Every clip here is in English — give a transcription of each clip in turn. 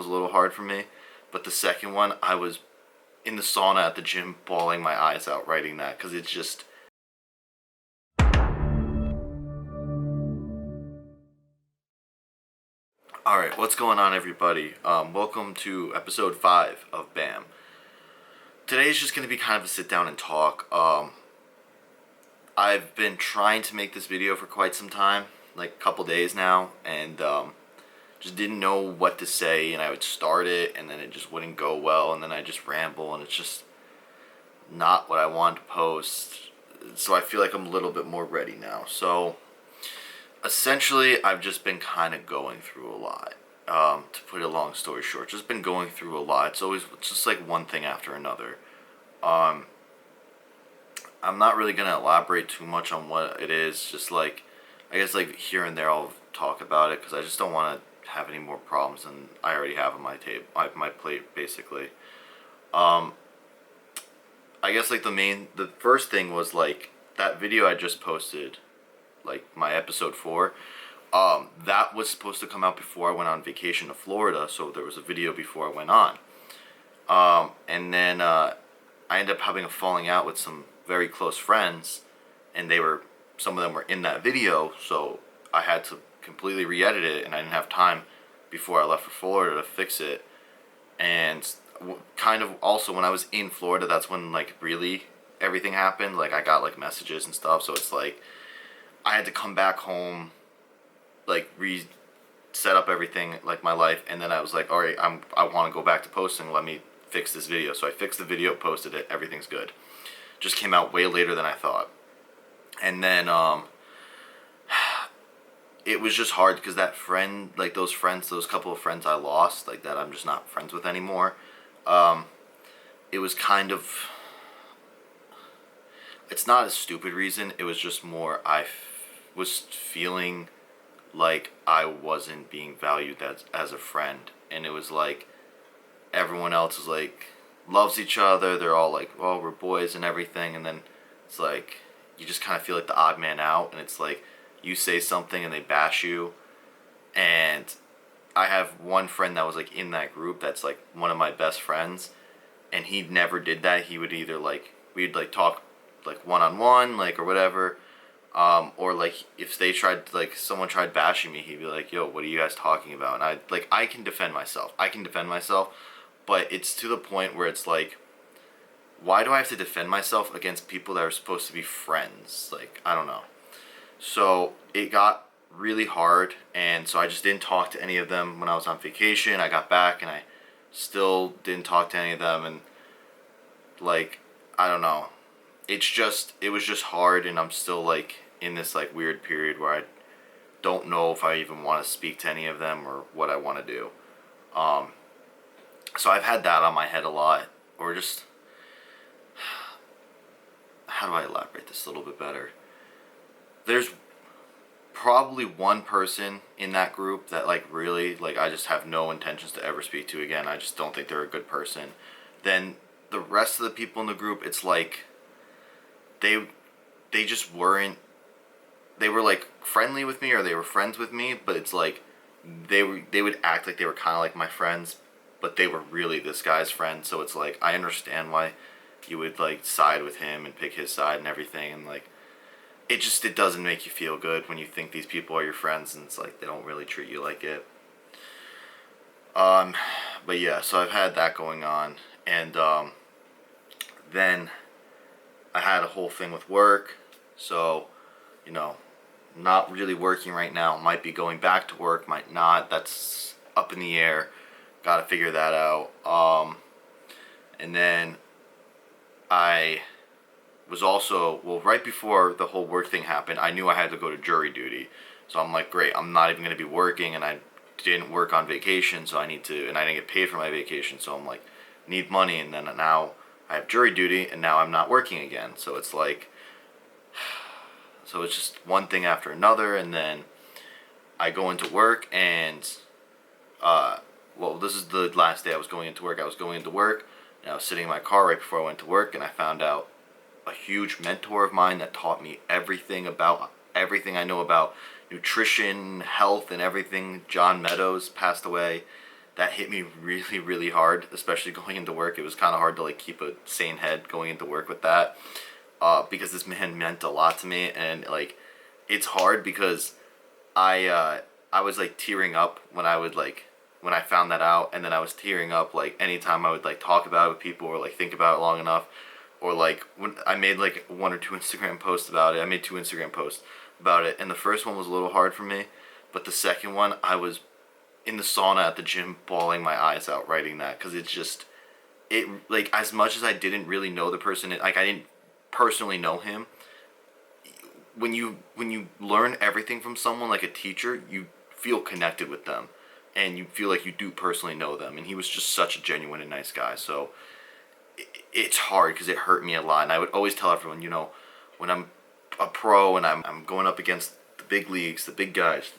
was a little hard for me. But the second one, I was in the sauna at the gym bawling my eyes out writing that, because it's just... Alright, what's going on, everybody? Welcome to episode 5 of BAMM. Today's just going to be kind of a sit down and talk. I've been trying to make this video for quite some time, like a couple days now, and just didn't know what to say, and I would start it, and then it just wouldn't go well, and then I just ramble, and it's just not what I wanted to post. So I feel like I'm a little bit more ready now. So essentially, I've just been kind of going through a lot. To put a long story short, just been going through a lot. It's just like one thing after another. I'm not really gonna elaborate too much on what it is. Just like, I guess like here and there I'll talk about it, because I just don't want to have any more problems than I already have on my my plate, basically. I guess like the first thing was like that video I just posted, like my episode 4. That was supposed to come out before I went on vacation to Florida, so there was a video before I went on. And then I ended up having a falling out with some very close friends, and some of them were in that video, so I had to completely re-edit it, and I didn't have time before I left for Florida to fix it. And kind of also when I was in Florida, that's when like really everything happened. Like I got like messages and stuff, so it's like I had to come back home, like reset up everything, like my life, and then I was like, all right, I want to go back to posting. Let me fix this video. So I fixed the video, posted it, everything's good. Just came out way later than I thought. And then it was just hard because that friend, like those couple of friends I lost, like that I'm just not friends with anymore. It was kind of, it's not a stupid reason. It was just more I was feeling like I wasn't being valued as a friend, and it was like everyone else is like loves each other. They're all like, well, we're boys and everything, and then it's like you just kind of feel like the odd man out, and it's like you say something and they bash you. And I have one friend that was like in that group that's like one of my best friends, and he never did that. He would either like we'd like talk like one-on-one, like, or whatever, or like if they tried to, like someone tried bashing me, he'd be like, yo, what are you guys talking about? And I can defend myself, but it's to the point where it's like, why do I have to defend myself against people that are supposed to be friends? Like, I don't know. So it got really hard, and so I just didn't talk to any of them when I was on vacation. I got back and I still didn't talk to any of them, and like, I don't know. It was just hard, and I'm still like in this like weird period where I don't know if I even want to speak to any of them or what I want to do. So I've had that on my head a lot, or just, how do I elaborate this a little bit better? There's probably one person in that group that like really, like I just have no intentions to ever speak to again. I just don't think they're a good person. Then the rest of the people in the group, it's like they just weren't, they were like friendly with me, or they were friends with me, but it's like they would act like they were kind of like my friends, but they were really this guy's friend. So it's like I understand why you would like side with him and pick his side and everything, and like it doesn't make you feel good when you think these people are your friends, and it's like they don't really treat you like it. But yeah, so I've had that going on, and then I had a whole thing with work. So, you know, not really working right now. Might be going back to work, might not. That's up in the air. Gotta figure that out. And then I was also, well, right before the whole work thing happened, I knew I had to go to jury duty. So I'm like, great, I'm not even going to be working, and I didn't work on vacation, so and I didn't get paid for my vacation, so I'm like, need money, and then now I have jury duty, and now I'm not working again. So it's like, so it's just one thing after another, and then I go into work, and well, this is the last day I was going into work. I was going into work, and I was sitting in my car right before I went to work, and I found out a huge mentor of mine that taught me everything I know about nutrition, health, and everything. John Meadows passed away, that hit me really, really hard, especially going into work. It was kind of hard to like keep a sane head going into work with that, because this man meant a lot to me, and like it's hard because I was like tearing up when I found that out, and then I was tearing up like anytime I would like talk about it with people or like think about it long enough, or like when I made like 1 or 2 Instagram posts about it. I made 2 Instagram posts about it, and the first one was a little hard for me, but the second one I was in the sauna at the gym bawling my eyes out writing that, because it's just, it like, as much as I didn't really know the person, like I didn't personally know him, when you learn everything from someone like a teacher, you feel connected with them, and you feel like you do personally know them, and he was just such a genuine and nice guy. So it's hard because it hurt me a lot, and I would always tell everyone, when I'm a pro and I'm going up against the big leagues, the big guys,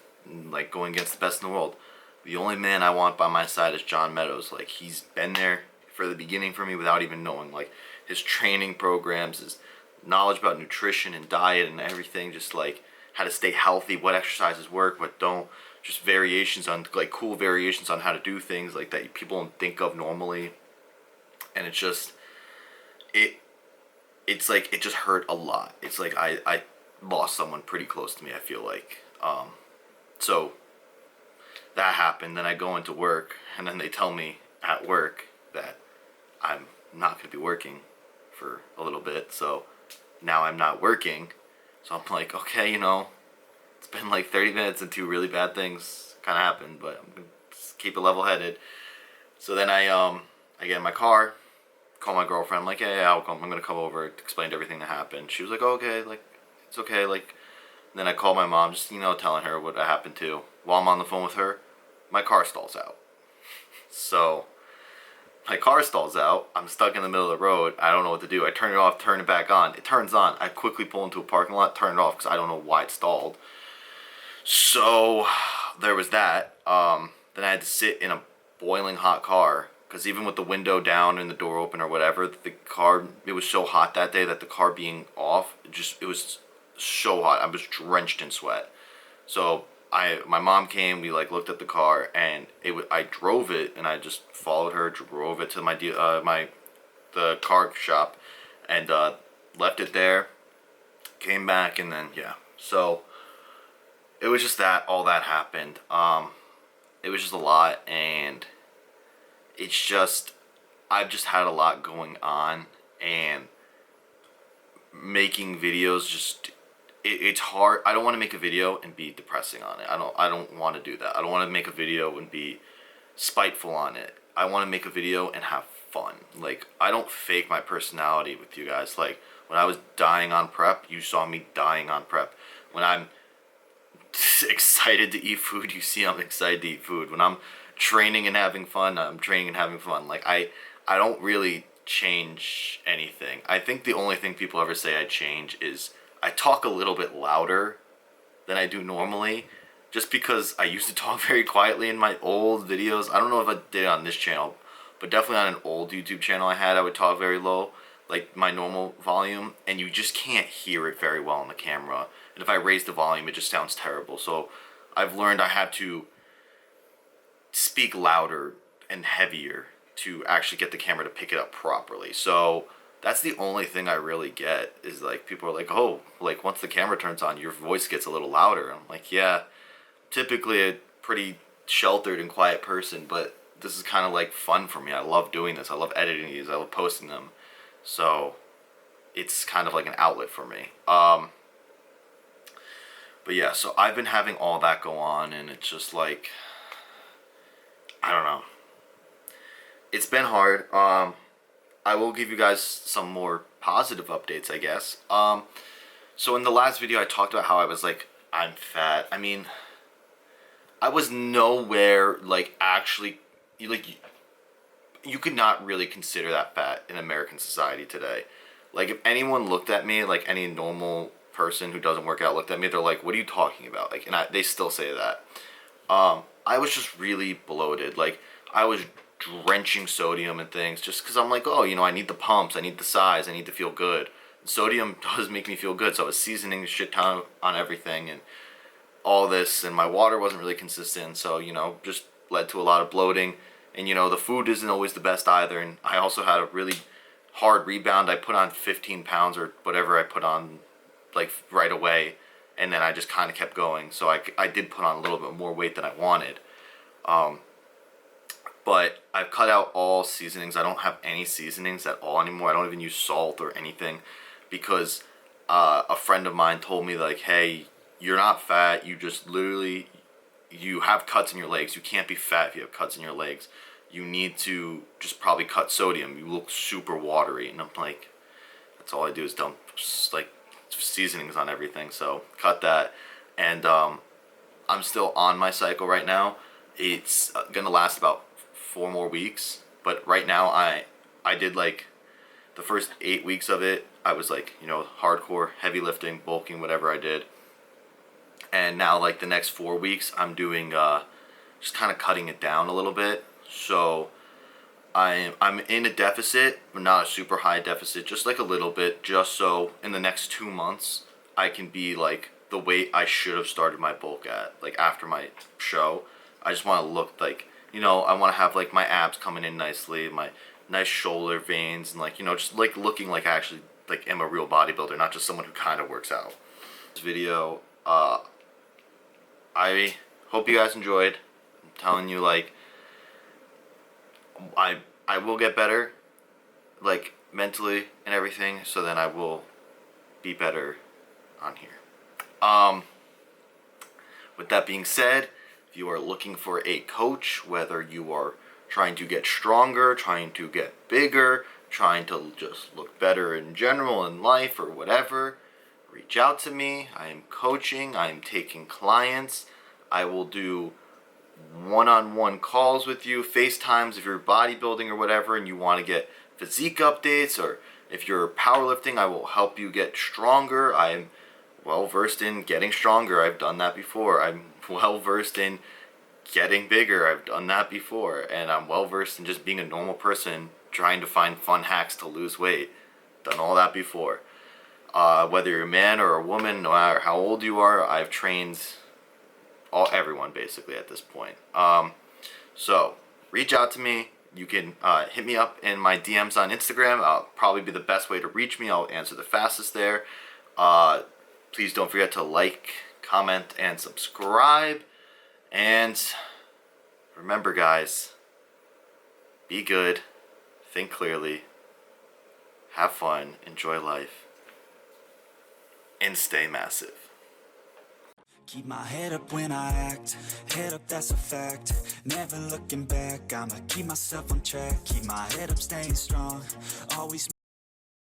like going against the best in the world, the only man I want by my side is John Meadows. Like, he's been there for the beginning for me without even knowing. Like, his training programs, his knowledge about nutrition and diet and everything, just like how to stay healthy, what exercises work, what don't, just variations on, like, cool variations on how to do things like that people don't think of normally. And it's just, it's like, it just hurt a lot. It's like I lost someone pretty close to me, I feel like. So that happened. Then I go into work, and then they tell me at work that I'm not going to be working for a little bit. So now I'm not working. So I'm like, okay, it's been like 30 minutes and 2 really bad things kind of happened, but I'm going to keep it level-headed. So then I get in my car, call my girlfriend. I'm like, hey, I'm going to come over, explained everything that happened. She was like, oh, okay, like, it's okay, like. Then I called my mom, just, telling her what happened to. While I'm on the phone with her, my car stalls out. So my car stalls out. I'm stuck in the middle of the road. I don't know what to do. I turn it off, turn it back on. It turns on. I quickly pull into a parking lot, turn it off because I don't know why it stalled. So there was that. Then I had to sit in a boiling hot car, because even with the window down and the door open or whatever, the car, it was so hot that day that the car being off, it was so hot. I was drenched in sweat. So my mom came, we like looked at the car, and I drove it, and I just followed her, drove it to the car shop, and left it there, came back, and then so it was just all that happened. It was just a lot, and it's just, I've just had a lot going on, and making videos just, it's hard. I don't want to make a video and be depressing on it. I don't want to do that. I don't want to make a video and be spiteful on it. I want to make a video and have fun. Like, I don't fake my personality with you guys. Like, when I was dying on prep, you saw me dying on prep. When I'm excited to eat food, you see I'm excited to eat food. When I'm training and having fun, I'm training and having fun. Like, I don't really change anything. I think the only thing people ever say I change is I talk a little bit louder than I do normally, just because I used to talk very quietly in my old videos. I don't know if I did it on this channel, but definitely on an old YouTube channel I would talk very low, like my normal volume, and you just can't hear it very well on the camera. And if I raise the volume, it just sounds terrible. So I've learned I have to speak louder and heavier to actually get the camera to pick it up properly. So that's the only thing I really get, is like, people are like, oh, like once the camera turns on, your voice gets a little louder. I'm like, yeah, typically a pretty sheltered and quiet person, but this is kind of like fun for me. I love doing this. I love editing these. I love posting them. So it's kind of like an outlet for me. But yeah, so I've been having all that go on, and it's just like, I don't know. It's been hard. I will give you guys some more positive updates, I guess. So in the last video, I talked about how I was like, I'm fat. I mean, I was nowhere, like, actually, like, you could not really consider that fat in American society today. Like, if anyone looked at me, like any normal person who doesn't work out looked at me, they're like, what are you talking about? Like, and they still say that. I was just really bloated. Like, I was drenching sodium and things just because I'm like, oh, I need the pumps, I need the size, I need to feel good. Sodium does make me feel good, so I was seasoning a shit ton on everything and all this, and my water wasn't really consistent, so just led to a lot of bloating. And you know, the food isn't always the best either. And I also had a really hard rebound. I put on 15 pounds or whatever I put on like right away, and then I just kind of kept going. So I did put on a little bit more weight than I wanted. But I've cut out all seasonings. I don't have any seasonings at all anymore. I don't even use salt or anything, because a friend of mine told me, like, hey, you're not fat. You just literally, you have cuts in your legs. You can't be fat if you have cuts in your legs. You need to just probably cut sodium. You look super watery. And I'm like, that's all I do is dump like seasonings on everything. So cut that. And I'm still on my cycle right now. It's gonna last about 4 more weeks. But right now I did like the first 8 weeks of it. I was like, you know, hardcore, heavy lifting, bulking, whatever I did. And now like the next 4 weeks I'm doing just kind of cutting it down a little bit. So I'm in a deficit, but not a super high deficit, just like a little bit, just so in the next 2 months I can be like the weight I should have started my bulk at, like after my show. I just want to look like, you know, I want to have like my abs coming in nicely, my nice shoulder veins, and like, you know, just like looking like I actually like am a real bodybuilder, not just someone who kind of works out. This video, I hope you guys enjoyed. I'm telling you, like, I will get better, like mentally and everything, so then I will be better on here. With that being said, if you are looking for a coach, whether you are trying to get stronger, trying to get bigger, trying to just look better in general in life or whatever, reach out to me. I am coaching, I am taking clients. I will do one-on-one calls with you, FaceTimes if you're bodybuilding or whatever and you want to get physique updates, or if you're powerlifting, I will help you get stronger. I'm well versed in getting stronger. I've done that before. I'm well versed in getting bigger. I've done that before. And I'm well versed in just being a normal person trying to find fun hacks to lose weight. Done all that before. Whether you're a man or a woman, no matter how old you are, I've trained everyone basically at this point. So reach out to me. You can hit me up in my DMs on Instagram. I'll probably be the best way to reach me. I'll answer the fastest there. Please don't forget to like, comment, and subscribe. And remember, guys, be good, think clearly, have fun, enjoy life, and stay massive. Keep my head up when I act, head up, that's a fact. Never looking back, I'ma keep myself on track. Keep my head up, staying strong, always